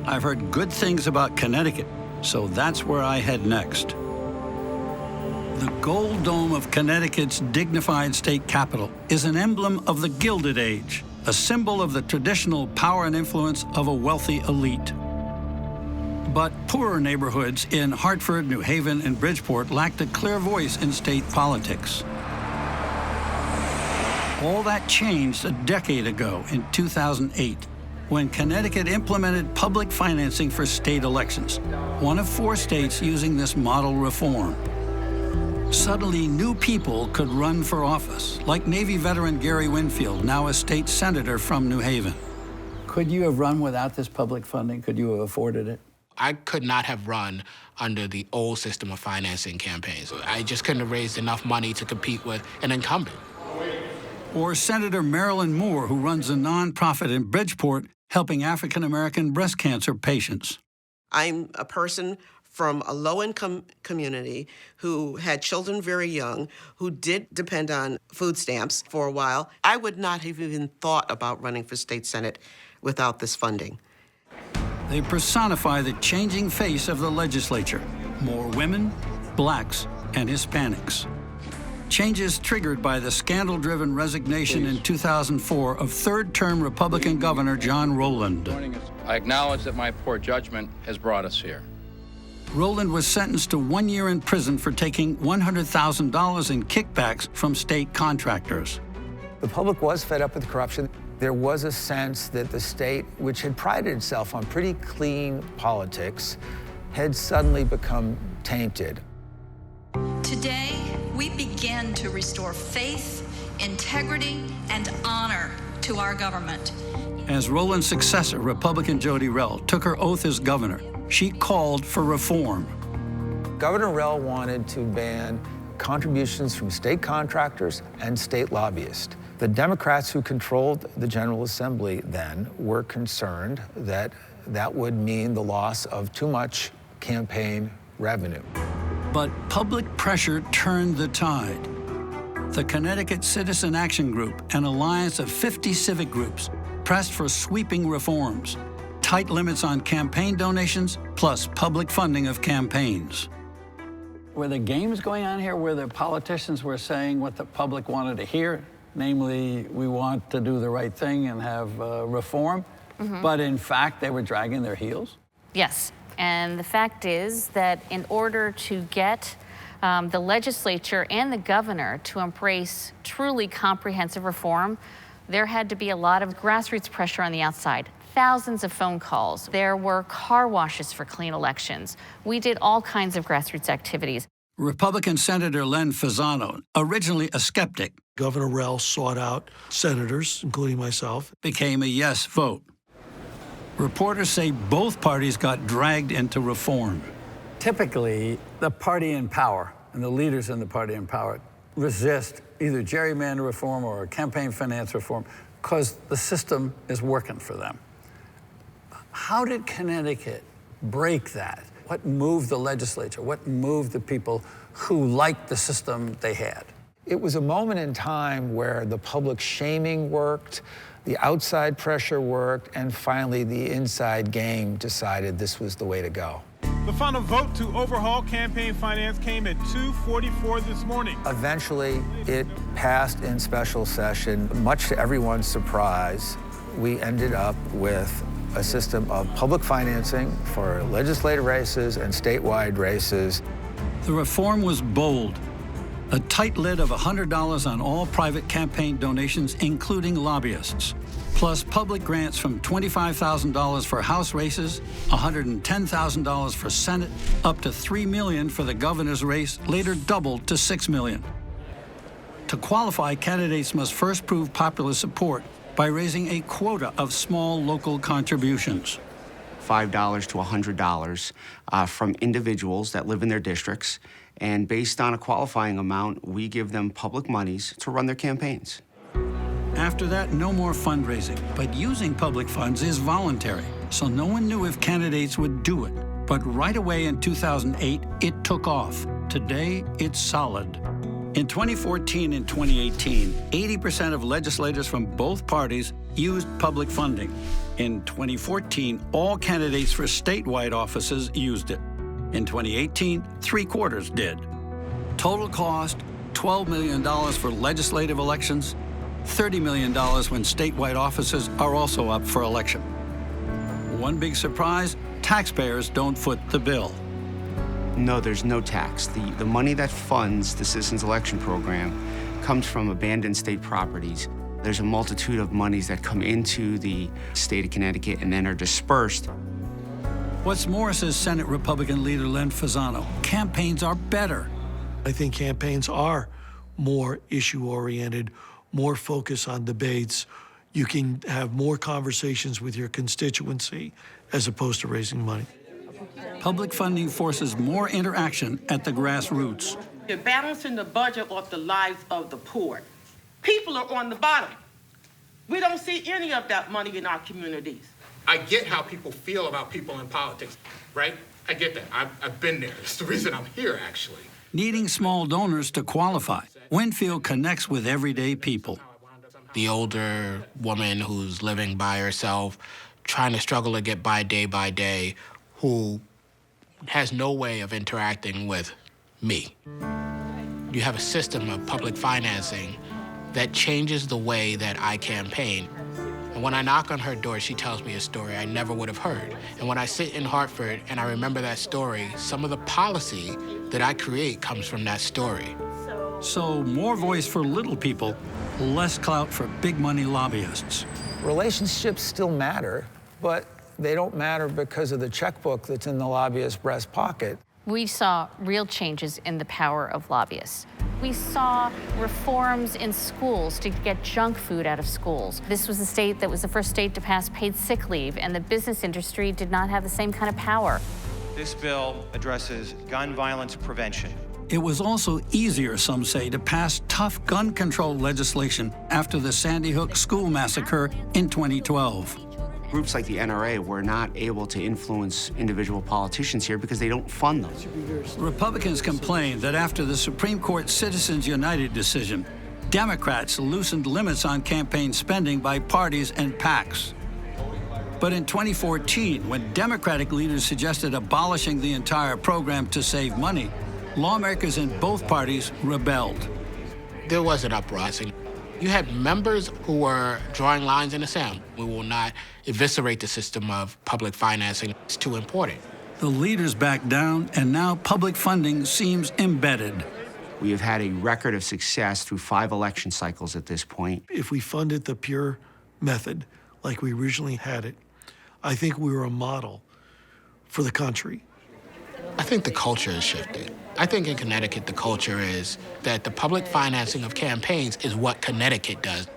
I've heard good things about Connecticut, so that's where I head next. The gold dome of Connecticut's dignified state capitol is an emblem of the Gilded Age, a symbol of the traditional power and influence of a wealthy elite. But poorer neighborhoods in Hartford, New Haven, and Bridgeport lacked a clear voice in state politics. All that changed a decade ago in 2008, when Connecticut implemented public financing for state elections, one of 4 states using this model reform. Suddenly, new people could run for office, like Navy veteran Gary Winfield, now a state senator from New Haven. Could you have run without this public funding? Could you have afforded it? I could not have run under the old system of financing campaigns. I just couldn't have raised enough money to compete with an incumbent. Or Senator Marilyn Moore, who runs a nonprofit in Bridgeport helping African-American breast cancer patients. I'm a person from a low-income community who had children very young, who did depend on food stamps for a while. I would not have even thought about running for state senate without this funding. They personify the changing face of the legislature. More women, blacks, and Hispanics. Changes triggered by the scandal-driven resignation in 2004 of third-term Republican Governor John Rowland. I acknowledge that my poor judgment has brought us here. Rowland was sentenced to 1 year in prison for taking $100,000 in kickbacks from state contractors. The public was fed up with the corruption. There was a sense that the state, which had prided itself on pretty clean politics, had suddenly become tainted. Today, we begin to restore faith, integrity, and honor to our government. As Rowland's successor, Republican Jody Rell, took her oath as governor, she called for reform. Governor Rell wanted to ban contributions from state contractors and state lobbyists. The Democrats who controlled the General Assembly then were concerned that that would mean the loss of too much campaign revenue. But public pressure turned the tide. The Connecticut Citizen Action Group, an alliance of 50 civic groups, pressed for sweeping reforms, tight limits on campaign donations, plus public funding of campaigns. Were there games going on here where the politicians were saying what the public wanted to hear? Namely, we want to do the right thing and have reform, but in fact, they were dragging their heels? Yes, and the fact is that in order to get the legislature and the governor to embrace truly comprehensive reform, there had to be a lot of grassroots pressure on the outside. Thousands of phone calls. There were car washes for clean elections. We did all kinds of grassroots activities. Republican Senator Len Fasano, originally a skeptic, Governor Rell sought out senators, including myself, became a yes vote. Reporters say both parties got dragged into reform. Typically, the party in power and the leaders in the party in power resist either gerrymander reform or campaign finance reform because the system is working for them. How did Connecticut break that? What moved the legislature? What moved the people who liked the system they had? It was a moment in time where the public shaming worked, the outside pressure worked, and finally the inside game decided this was the way to go. The final vote to overhaul campaign finance came at 2:44 this morning. Eventually, it passed in special session. Much to everyone's surprise, we ended up with a system of public financing for legislative races and statewide races. The reform was bold. A tight lid of $100 on all private campaign donations, including lobbyists, plus public grants from $25,000 for House races, $110,000 for Senate, up to $3 million for the governor's race, later doubled to $6 million. To qualify, candidates must first prove popular support by raising a quota of small local contributions. $5 to $100 from individuals that live in their districts, and based on a qualifying amount, we give them public monies to run their campaigns. After that, no more fundraising, but using public funds is voluntary, so no one knew if candidates would do it. But right away in 2008, it took off. Today, it's solid. In 2014 and 2018, 80% of legislators from both parties used public funding. In 2014, all candidates for statewide offices used it. In 2018, 3/4 did. Total cost, $12 million for legislative elections, $30 million when statewide offices are also up for election. One big surprise, taxpayers don't foot the bill. No, there's no tax. The money that funds the Citizens Election Program comes from abandoned state properties. There's a multitude of monies that come into the state of Connecticut and then are dispersed. What's more, says Senate Republican leader Len Fasano, campaigns are better. I think campaigns are more issue-oriented, more focused on debates. You can have more conversations with your constituency as opposed to raising money. Public funding forces more interaction at the grassroots. You're balancing the budget off the lives of the poor. People are on the bottom. We don't see any of that money in our communities. I get how people feel about people in politics, right? I get that. I've been there. It's the reason I'm here, actually. Needing small donors to qualify, Winfield connects with everyday people. The older woman who's living by herself, trying to struggle to get by day, who has no way of interacting with me. You have a system of public financing that changes the way that I campaign. And when I knock on her door, she tells me a story I never would have heard. And when I sit in Hartford and I remember that story, some of the policy that I create comes from that story. So more voice for little people, less clout for big money lobbyists. Relationships still matter, but they don't matter because of the checkbook that's in the lobbyist's breast pocket. We saw real changes in the power of lobbyists. We saw reforms in schools to get junk food out of schools. This was the state that was the first state to pass paid sick leave, and the business industry did not have the same kind of power. This bill addresses gun violence prevention. It was also easier, some say, to pass tough gun control legislation after the Sandy Hook school massacre in 2012. Groups like the NRA were not able to influence individual politicians here because they don't fund them. Republicans complained that after the Supreme Court Citizens United decision, Democrats loosened limits on campaign spending by parties and PACs. But in 2014, when Democratic leaders suggested abolishing the entire program to save money, lawmakers in both parties rebelled. There was an uprising. You had members who were drawing lines in the sand. We will not eviscerate the system of public financing. It's too important. The leaders backed down, and now public funding seems embedded. We have had a record of success through 5 election cycles at this point. If we funded the pure method like we originally had it, I think we were a model for the country. I think the culture has shifted. I think in Connecticut, the culture is that the public financing of campaigns is what Connecticut does.